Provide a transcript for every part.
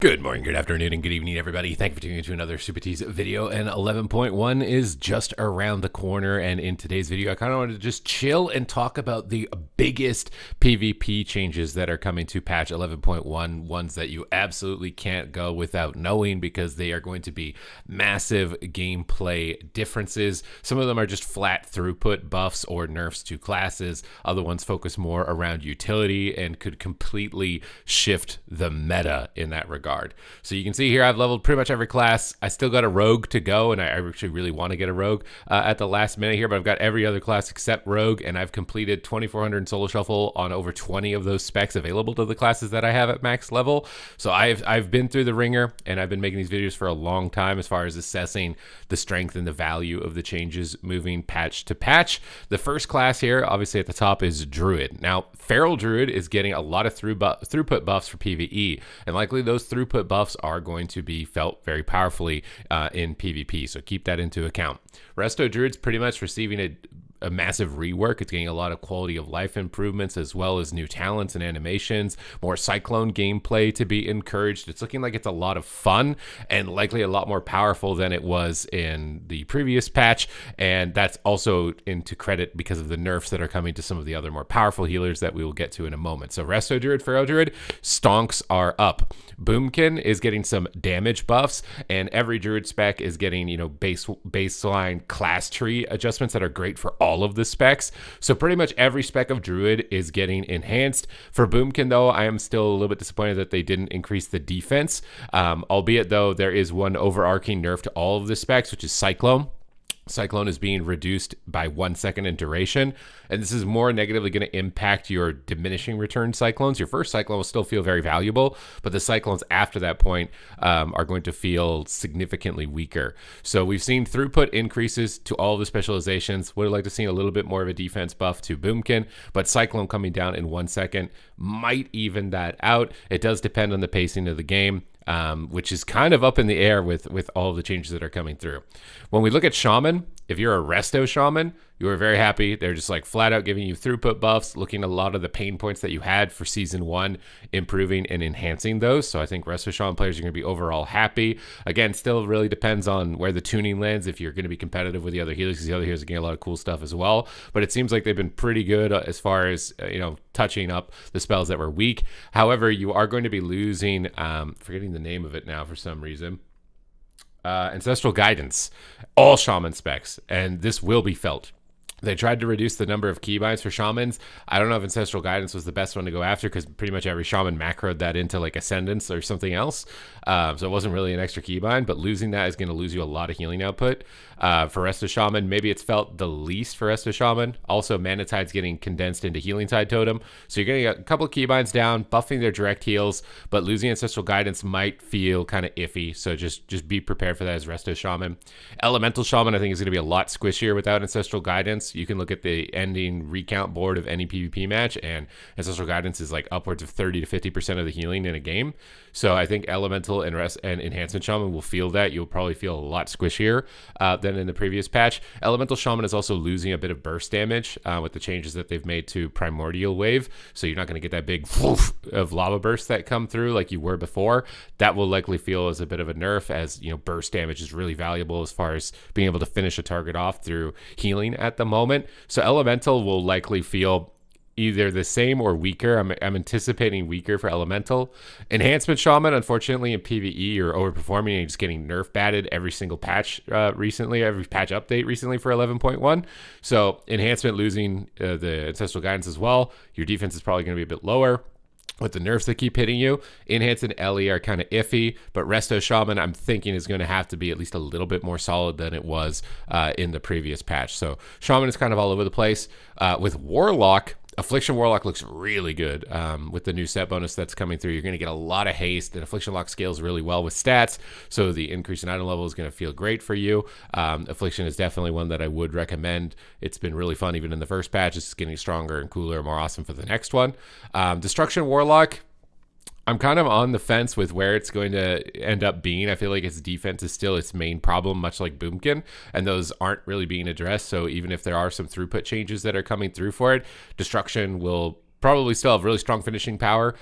Good morning, good afternoon, and good evening, everybody. Thank you for tuning into another Supatease video, and 11.1 is just around the corner, and in today's video, I kind of wanted to just chill and talk about the biggest PvP changes that are coming to patch 11.1, ones that you absolutely can't go without knowing because they are going to be massive gameplay differences. Some of them are just flat throughput buffs or nerfs to classes. Other ones focus more around utility and could completely shift the meta in that regard. So you can see here I've leveled pretty much every class. I still got a rogue to go, and I actually really want to get a rogue at the last minute here, but I've got every other class except rogue, and I've completed 2400 in solo shuffle on over 20 of those specs available to the classes that I have at max level. So I've been through the ringer, and I've been making these videos for a long time as far as assessing the strength and the value of the changes moving patch to patch. The first class here, obviously at the top, is Druid. Now, Feral Druid is getting a lot of throughput buffs for PvE, and likely those throughput buffs are going to be felt very powerfully in PvP, so keep that into account. Resto Druid's pretty much receiving a massive rework. It's getting a lot of quality of life improvements as well as new talents and animations, more Cyclone gameplay to be encouraged. It's looking like it's a lot of fun and likely a lot more powerful than it was in the previous patch, and that's also into credit because of the nerfs that are coming to some of the other more powerful healers that we will get to in a moment. So Resto Druid, Feral Druid, stonks are up. Boomkin is getting some damage buffs, and every Druid spec is getting, baseline class tree adjustments that are great for all of the specs. So pretty much every spec of Druid is getting enhanced. For Boomkin, though, I am still a little bit disappointed that they didn't increase the defense, albeit, though, there is one overarching nerf to all of the specs, which is Cyclone. Cyclone is being reduced by 1 second in duration, and this is more negatively going to impact your diminishing return cyclones. Your first cyclone will still feel very valuable, but the cyclones after that point are going to feel significantly weaker. So we've seen throughput increases to all the specializations. Would have liked to see a little bit more of a defense buff to Boomkin, but Cyclone coming down in 1 second might even that out. It does depend on the pacing of the game, which is kind of up in the air with all of the changes that are coming through. When we look at Shaman, if you're a Resto Shaman, you are very happy. They're just like flat out giving you throughput buffs, looking at a lot of the pain points that you had for Season 1, improving and enhancing those. So I think Resto Shaman players are going to be overall happy. Again, still really depends on where the tuning lands, if you're going to be competitive with the other healers, because the other healers are getting a lot of cool stuff as well. But it seems like they've been pretty good as far as, touching up the spells that were weak. However, you are going to be losing, forgetting the name of it now for some reason, Ancestral Guidance, all Shaman specs, and this will be felt. They tried to reduce the number of keybinds for Shamans. I don't know if Ancestral Guidance was the best one to go after because pretty much every Shaman macroed that into like Ascendance or something else. So it wasn't really an extra keybind, but losing that is going to lose you a lot of healing output. For Resto Shaman, maybe it's felt the least for Resto Shaman. Also, Mana Tide's getting condensed into Healing Tide Totem. So you're getting a couple of keybinds down, buffing their direct heals, but losing Ancestral Guidance might feel kind of iffy. So just be prepared for that as Resto Shaman. Elemental Shaman, I think, is going to be a lot squishier without Ancestral Guidance. You can look at the ending recount board of any PvP match, and Ancestral Guidance is like upwards of 30 to 50% of the healing in a game. So I think Elemental and Enhancement Shaman will feel that. You'll probably feel a lot squishier than in the previous patch. Elemental Shaman is also losing a bit of burst damage with the changes that they've made to Primordial Wave. So you're not going to get that big whoosh of lava bursts that come through like you were before. That will likely feel as a bit of a nerf, as burst damage is really valuable as far as being able to finish a target off through healing at the moment. So Elemental will likely feel either the same or weaker. I'm anticipating weaker for Elemental. Enhancement Shaman, unfortunately, in PvE, you're overperforming and just getting nerf batted every single patch recently, every patch update recently for 11.1. So Enhancement losing the Ancestral Guidance as well. Your defense is probably going to be a bit lower with the nerfs that keep hitting you. Enhance and Ellie are kind of iffy, but Resto Shaman, I'm thinking, is going to have to be at least a little bit more solid than it was in the previous patch. So Shaman is kind of all over the place. With Warlock, Affliction Warlock looks really good with the new set bonus that's coming through. You're going to get a lot of haste, and Affliction Lock scales really well with stats, so the increase in item level is going to feel great for you. Affliction is definitely one that I would recommend. It's been really fun even in the first patch. It's getting stronger and cooler and more awesome for the next one. Destruction Warlock, I'm kind of on the fence with where it's going to end up being. I feel like its defense is still its main problem, much like Boomkin, and those aren't really being addressed. So even if there are some throughput changes that are coming through for it, Destruction will probably still have really strong finishing power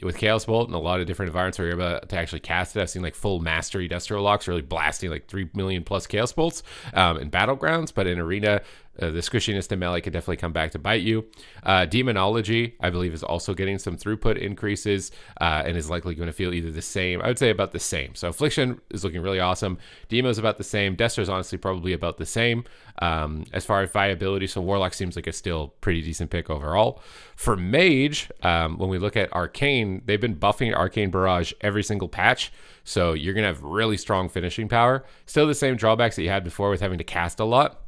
with Chaos Bolt and a lot of different environments where you're able to actually cast it. I've seen like full mastery Destro locks really blasting like 3 million plus Chaos Bolts in Battlegrounds, but in Arena, the squishiness to melee could definitely come back to bite you. Demonology, I believe, is also getting some throughput increases and is likely going to feel either the same. I would say about the same. So Affliction is looking really awesome. Demo is about the same. Destro is honestly probably about the same as far as viability. So Warlock seems like a still pretty decent pick overall. For Mage, when we look at Arcane, they've been buffing Arcane Barrage every single patch. So you're going to have really strong finishing power. Still the same drawbacks that you had before with having to cast a lot.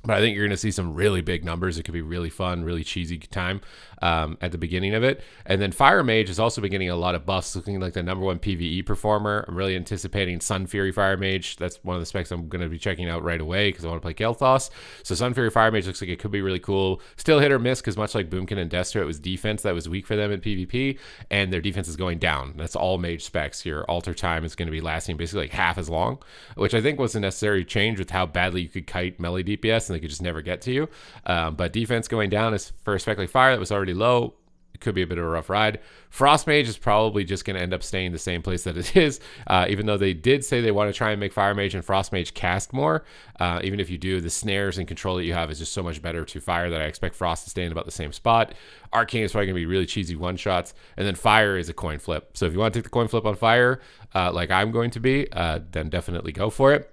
But I think you're going to see some really big numbers. It could be really fun, really cheesy time at the beginning of it. And then Fire Mage has also been getting a lot of buffs, looking like the #1 PvE performer. I'm really anticipating Sun Fury Fire Mage. That's one of the specs I'm going to be checking out right away because I want to play Kael'thas. So Sun Fury Fire Mage looks like it could be really cool. Still hit or miss because much like Boomkin and Destro, it was defense that was weak for them in PvP, and their defense is going down. That's all Mage specs. Your altar time is going to be lasting basically like half as long, which I think was a necessary change with how badly you could kite melee DPS and they could just never get to you. But defense going down is for a spec like Fire that was already low. It could be a bit of a rough ride. Frost Mage is probably just going to end up staying the same place that it is, even though they did say they want to try and make Fire Mage and Frost Mage cast more. Even if you do, the snares and control that you have is just so much better to Fire that I expect Frost to stay in about the same spot. Arcane is probably going to be really cheesy one-shots, and then Fire is a coin flip. So if you want to take the coin flip on Fire, like I'm going to be, then definitely go for it.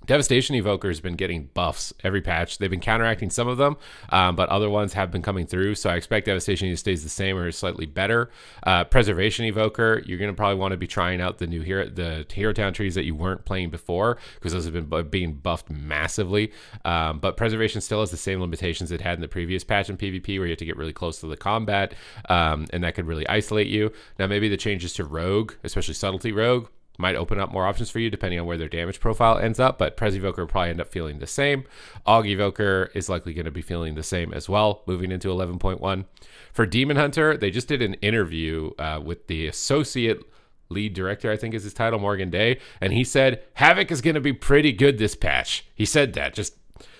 Devastation Evoker has been getting buffs every patch. They've been counteracting some of them, but other ones have been coming through. So I expect Devastation either stays the same or is slightly better. Preservation Evoker, you're going to probably want to be trying out the Hero Town trees that you weren't playing before because those have been being buffed massively. But Preservation still has the same limitations it had in the previous patch in PvP where you have to get really close to the combat, and that could really isolate you. Now maybe the changes to Rogue, especially Subtlety Rogue, might open up more options for you depending on where their damage profile ends up, but Pres Evoker will probably end up feeling the same. Aug Evoker is likely going to be feeling the same as well, moving into 11.1. For Demon Hunter, they just did an interview with the associate lead director, I think is his title, Morgan Day, and he said Havoc is going to be pretty good this patch. He said that just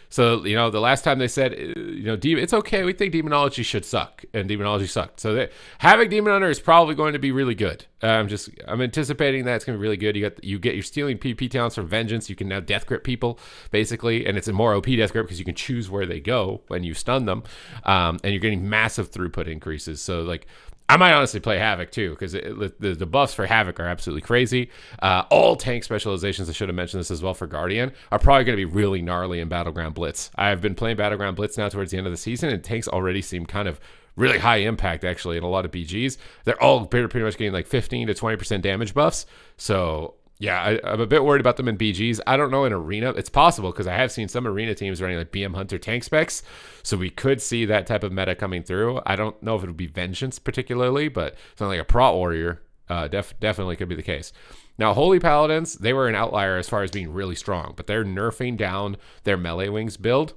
so, you know, the last time they said, you know, it's okay. We think Demonology should suck, and Demonology sucked. So Havoc Demon Hunter is probably going to be really good. I'm anticipating that it's going to be really good. You're stealing PP talents from Vengeance. You can now death grip people basically, and it's a more OP death grip because you can choose where they go when you stun them, and you're getting massive throughput increases. So like, I might honestly play Havoc too because the buffs for Havoc are absolutely crazy. All tank specializations, I should have mentioned this as well for Guardian, are probably going to be really gnarly in Battleground Blitz. I've been playing Battleground Blitz now towards the end of the season, and tanks already seem kind of really high impact actually in a lot of BGs. They're all pretty much getting like 15 to 20% damage buffs. So yeah, I'm a bit worried about them in BGs. I don't know in Arena. It's possible because I have seen some Arena teams running like BM Hunter tank specs. So we could see that type of meta coming through. I don't know if it would be Vengeance particularly, but something like a Prot Warrior definitely could be the case. Now, Holy Paladins, they were an outlier as far as being really strong, but they're nerfing down their Melee Wings build.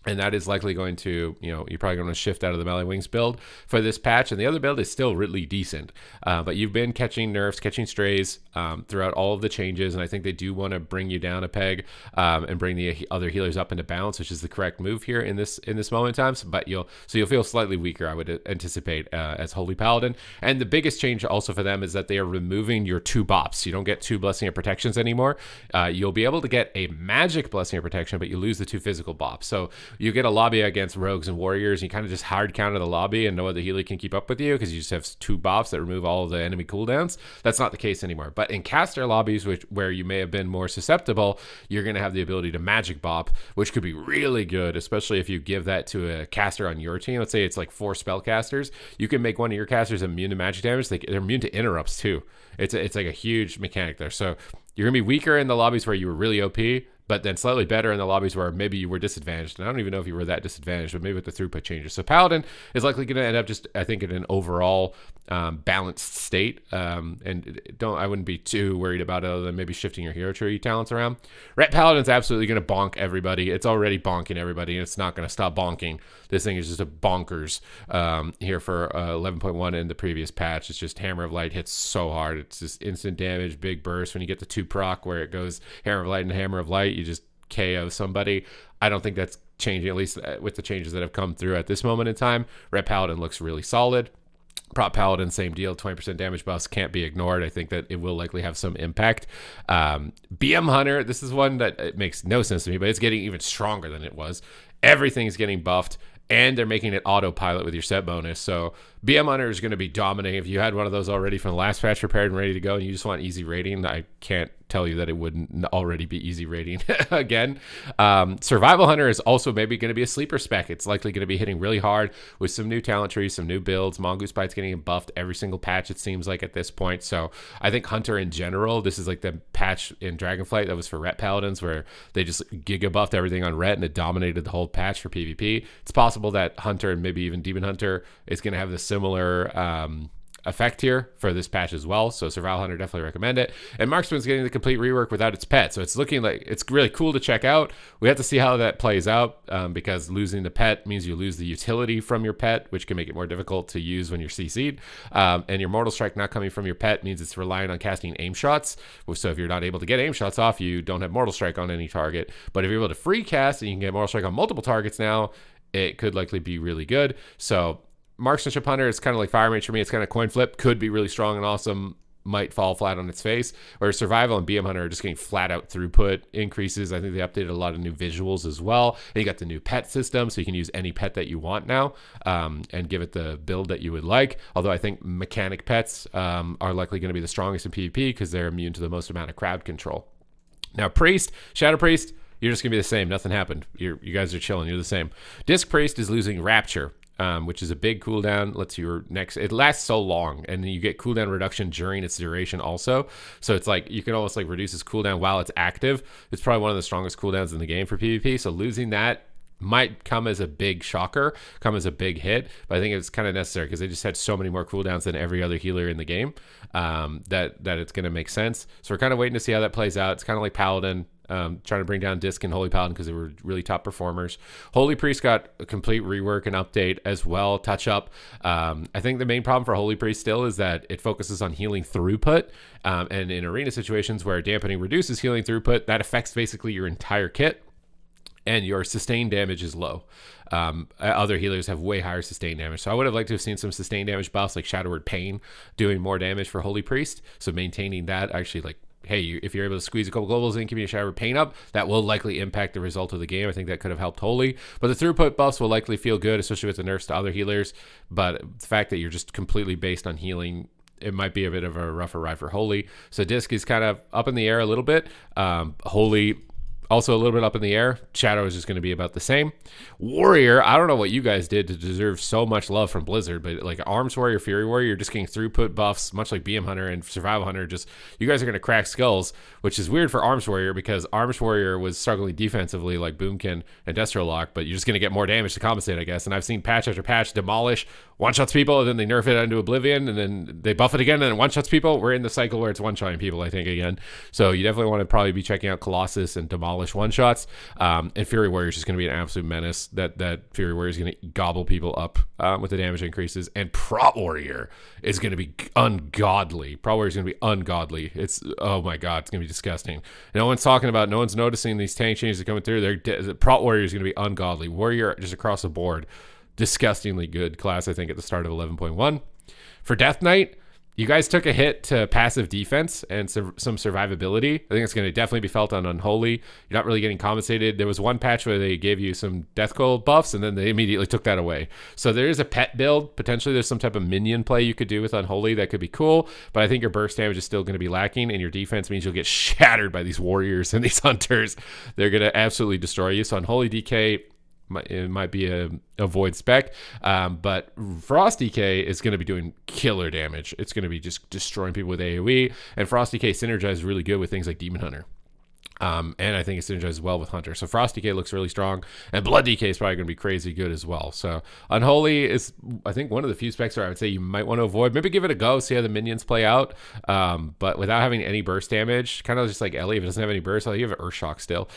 And that is likely going to, you know, you're probably going to shift out of the Melee Wings build for this patch. And the other build is still really decent. But you've been catching nerfs, catching strays throughout all of the changes. And I think they do want to bring you down a peg and bring the other healers up into balance, which is the correct move here in this moment in time. But you'll feel slightly weaker, I would anticipate, as Holy Paladin. And the biggest change also for them is that they are removing your 2 bops. You don't get 2 Blessing of Protections anymore. You'll be able to get a magic Blessing of Protection, but you lose the 2 physical bops. So you get a lobby against rogues and warriors, and you kind of just hard counter the lobby and no other healer can keep up with you because you just have 2 buffs that remove all of the enemy cooldowns. That's not the case anymore. But in caster lobbies, where you may have been more susceptible, you're going to have the ability to magic bop, which could be really good, especially if you give that to a caster on your team. Let's say it's like 4 spellcasters. You can make one of your casters immune to magic damage. They're immune to interrupts too. It's like a huge mechanic there. So you're going to be weaker in the lobbies where you were really OP, but then slightly better in the lobbies where maybe you were disadvantaged. And I don't even know if you were that disadvantaged, but maybe with the throughput changes. So Paladin is likely going to end up just, I think, in an overall balanced state. And I wouldn't be too worried about it other than maybe shifting your hero tree talents around. Ret Paladin's absolutely going to bonk everybody. It's already bonking everybody, and it's not going to stop bonking. This thing is just a bonkers here for 11.1 in the previous patch. It's just Hammer of Light hits so hard. It's just instant damage, big burst. When you get the 2 proc where it goes Hammer of Light and Hammer of Light, you just KO somebody. I don't think that's changing, at least with the changes that have come through at this moment in time. Ret Paladin looks really solid. Prop Paladin, same deal. 20% damage buffs can't be ignored. I think that it will likely have some impact. BM Hunter, this is one that it makes no sense to me, but it's getting even stronger than it was. Everything's getting buffed, and they're making it autopilot with your set bonus. So BM Hunter is going to be dominating. If you had one of those already from the last patch prepared and ready to go, and you just want easy rating, I can't tell you that it wouldn't already be easy rating again. Survival Hunter is also maybe going to be a sleeper spec. It's likely going to be hitting really hard with some new talent trees, some new builds. Mongoose Bite's getting buffed every single patch, it seems like, at this point. So I think Hunter in general, this is like the patch in Dragonflight that was for Ret Paladins, where they just giga buffed everything on Ret and it dominated the whole patch for PvP. It's possible that Hunter and maybe even Demon Hunter is going to have the similar effect here for this patch as well. So Survival Hunter, definitely recommend it. And Marksman's getting the complete rework without its pet, so it's looking like it's really cool to check out. We have to see how that plays out, because losing the pet means you lose the utility from your pet, which can make it more difficult to use when you're CC'd. And your Mortal Strike not coming from your pet means it's relying on casting aim shots. So if you're not able to get aim shots off, you don't have Mortal Strike on any target. But if you're able to free cast and you can get Mortal Strike on multiple targets now, it could likely be really good. So Marksmanship Hunter is kind of like Fire Mage for me. It's kind of coin flip. Could be really strong and awesome. Might fall flat on its face. Whereas Survival and BM Hunter are just getting flat out throughput increases. I think they updated a lot of new visuals as well. And you got the new pet system, so you can use any pet that you want now, and give it the build that you would like. Although I think mechanic pets are likely going to be the strongest in PvP because they're immune to the most amount of crowd control. Now Priest, Shadow Priest, you're just going to be the same. Nothing happened. You guys are chilling. You're the same. Disc Priest is losing Rapture, which is a big cooldown. Lets your next, it lasts so long, and then you get cooldown reduction during its duration also. So it's like you can almost like reduce its cooldown while it's active. It's probably one of the strongest cooldowns in the game for PvP. So losing that might come as a big shocker, come as a big hit, but I think it's kind of necessary because they just had so many more cooldowns than every other healer in the game, that it's going to make sense. So we're kind of waiting to see how that plays out. It's kind of like Paladin. Trying to bring down Disc and Holy Paladin because they were really top performers. Holy Priest got a complete rework and update as well, touch up. I think the main problem for Holy Priest still is that it focuses on healing throughput, and in arena situations where dampening reduces healing throughput, that affects basically your entire kit, and your sustained damage is low. Other healers have way higher sustained damage. So I would have liked to have seen some sustained damage buffs like Shadow Word Pain doing more damage for Holy Priest. So maintaining that, actually, like, hey, if you're able to squeeze a couple globals in, give me a Shadow Word Pain up, that will likely impact the result of the game. I think that could have helped Holy. But the throughput buffs will likely feel good, especially with the nerfs to other healers. But the fact that you're just completely based on healing, it might be a bit of a rougher ride for Holy. So Disc is kind of up in the air a little bit. Holy also a little bit up in the air. Shadow is just going to be about the same. Warrior, I don't know what you guys did to deserve so much love from Blizzard, but like Arms Warrior, Fury Warrior, you're just getting throughput buffs, much like BM Hunter and Survival Hunter. Just, you guys are going to crack skulls, which is weird for Arms Warrior because Arms Warrior was struggling defensively like Boomkin and Destro Lock, but you're just going to get more damage to compensate, I guess. And I've seen patch after patch demolish, one-shots people, and then they nerf it into oblivion, and then they buff it again, and then one-shots people. We're in the cycle where it's one-shotting people, I think, again. So you definitely want to probably be checking out Colossus and demolish one-shots. And Fury Warrior is just going to be an absolute menace. That Fury Warrior is going to gobble people up with the damage increases. And Prot Warrior is going to be ungodly. Prot Warrior is going to be ungodly. It's, oh my god, it's going to be disgusting. No one's talking about, no one's noticing these tank changes that are coming through. Prot Warrior is going to be ungodly. Warrior just across the board, disgustingly good class, I think, at the start of 11.1. For Death Knight, you guys took a hit to passive defense and some survivability. I think it's going to definitely be felt on Unholy. You're not really getting compensated. There was one patch where they gave you some Death Coil buffs, and then they immediately took that away. So there is a pet build. Potentially there's some type of minion play you could do with Unholy that could be cool, but I think your burst damage is still going to be lacking, and your defense means you'll get shattered by these warriors and these hunters. They're going to absolutely destroy you. So Unholy DK, it might be a void spec, but Frost DK is going to be doing killer damage. It's going to be just destroying people with AoE, and Frost DK synergizes really good with things like Demon Hunter. And I think it synergizes well with Hunter. So Frost DK looks really strong, and Blood DK is probably going to be crazy good as well. So Unholy is, I think, one of the few specs where I would say you might want to avoid. Maybe give it a go, see how the minions play out, but without having any burst damage, kind of just like Ellie, if it doesn't have any burst, you have Earthshock still.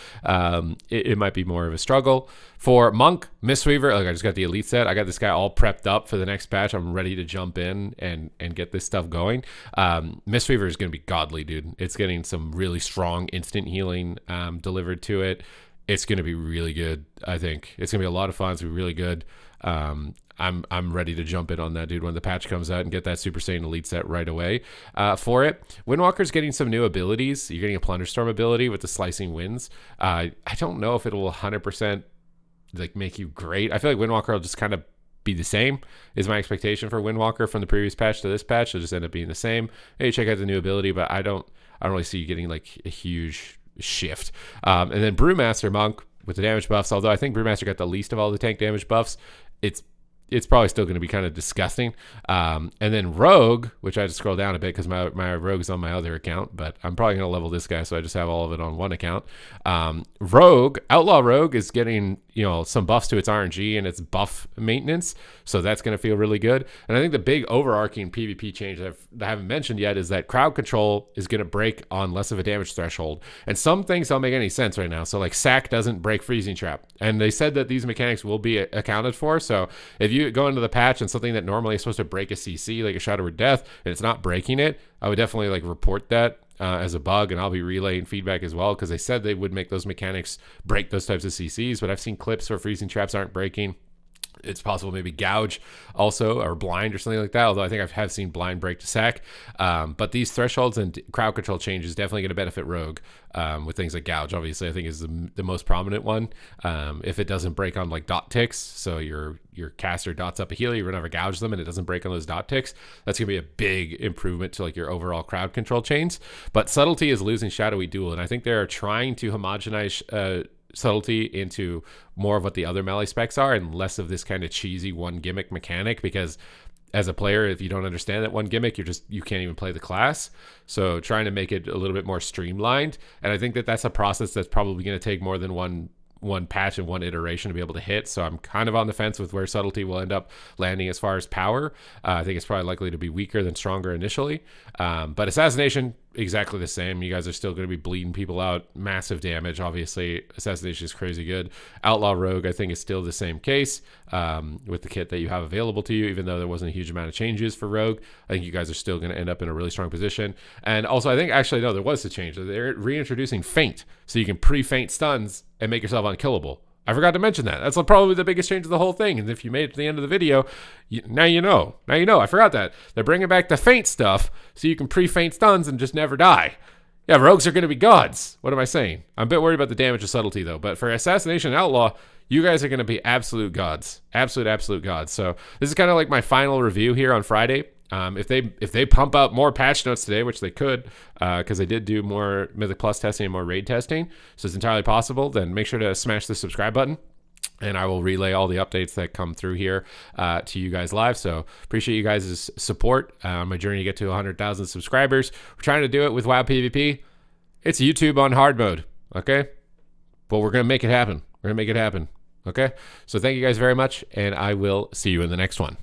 It might be more of a struggle. For Monk, Mistweaver, like I just got the Elite set. I got this guy all prepped up for the next patch. I'm ready to jump in and get this stuff going. Mistweaver is going to be godly, dude. It's getting some really strong instant healing delivered to it. it's going to be really good. I think it's going to be a lot of fun. It's going to be really good. I'm ready to jump in on that, dude, when the patch comes out and get that Super Saiyan Elite set right away for it. Windwalker's getting some new abilities. You're getting a Plunderstorm ability with the Slicing Winds. I don't know if it will 100% like make you great. I feel like Windwalker will just kind of be the same, is my expectation for Windwalker from the previous patch to this patch. It'll just end up being the same. Hey, check out the new ability, but I don't really see you getting like a huge shift. And then Brewmaster Monk with the damage buffs, although I think Brewmaster got the least of all the tank damage buffs, it's probably still going to be kind of disgusting. And then Rogue, which I had to scroll down a bit because my Rogue's on my other account, but I'm probably going to level this guy, so I just have all of it on one account. Rogue, Outlaw Rogue is getting, some buffs to its RNG and its buff maintenance, so that's going to feel really good. And I think the big overarching PvP change that I haven't mentioned yet is that crowd control is going to break on less of a damage threshold. And some things don't make any sense right now. So like Sack doesn't break Freezing Trap. And they said that these mechanics will be accounted for. So if you go into the patch and something that normally is supposed to break a CC, like a Shadow Word Death, and it's not breaking it, I would definitely like report that as a bug, and I'll be relaying feedback as well, because they said they would make those mechanics break those types of CCs, but I've seen clips where Freezing Traps aren't breaking. It's possible maybe Gouge also, or Blind or something like that, although I think I have seen Blind break to Sack. But these thresholds and crowd control changes definitely going to benefit Rogue with things like Gouge, obviously, I think is the most prominent one. If it doesn't break on like dot ticks, so your caster dots up a healer, you never gouge them and it doesn't break on those dot ticks, that's going to be a big improvement to like your overall crowd control chains. But Subtlety is losing Shadowy Duel, and I think they're trying to homogenize Subtlety into more of what the other melee specs are and less of this kind of cheesy one gimmick mechanic, because as a player, if you don't understand that one gimmick, you can't even play the class. So trying to make it a little bit more streamlined, and I think that that's a process that's probably going to take more than one patch and one iteration to be able to hit. So I'm kind of on the fence with where Subtlety will end up landing as far as power. I think it's probably likely to be weaker than stronger initially. But Assassination, exactly the same. You guys are still going to be bleeding people out, massive damage. Obviously, Assassination is crazy good. Outlaw Rogue, I think, is still the same case with the kit that you have available to you, even though there wasn't a huge amount of changes for Rogue. I think you guys are still going to end up in a really strong position. And also, I think, actually, no, there was a change. They're reintroducing Feint, so you can pre-feint stuns and make yourself unkillable. I forgot to mention that. That's probably the biggest change of the whole thing. And if you made it to the end of the video, now you know. Now you know. I forgot that. They're bringing back the feint stuff so you can pre-feint stuns and just never die. Yeah, rogues are going to be gods. What am I saying? I'm a bit worried about the damage of Subtlety, though. But for Assassination Outlaw, you guys are going to be absolute gods. Absolute gods. So this is kind of like my final review here on Friday. If they pump out more patch notes today, which they could, because they did do more Mythic Plus testing and more raid testing, so it's entirely possible, then make sure to smash the subscribe button, and I will relay all the updates that come through here to you guys live. So appreciate you guys' support on my journey to get to 100,000 subscribers. We're trying to do it with WoW PvP. It's YouTube on hard mode, okay? But we're going to make it happen. Okay? So thank you guys very much, and I will see you in the next one.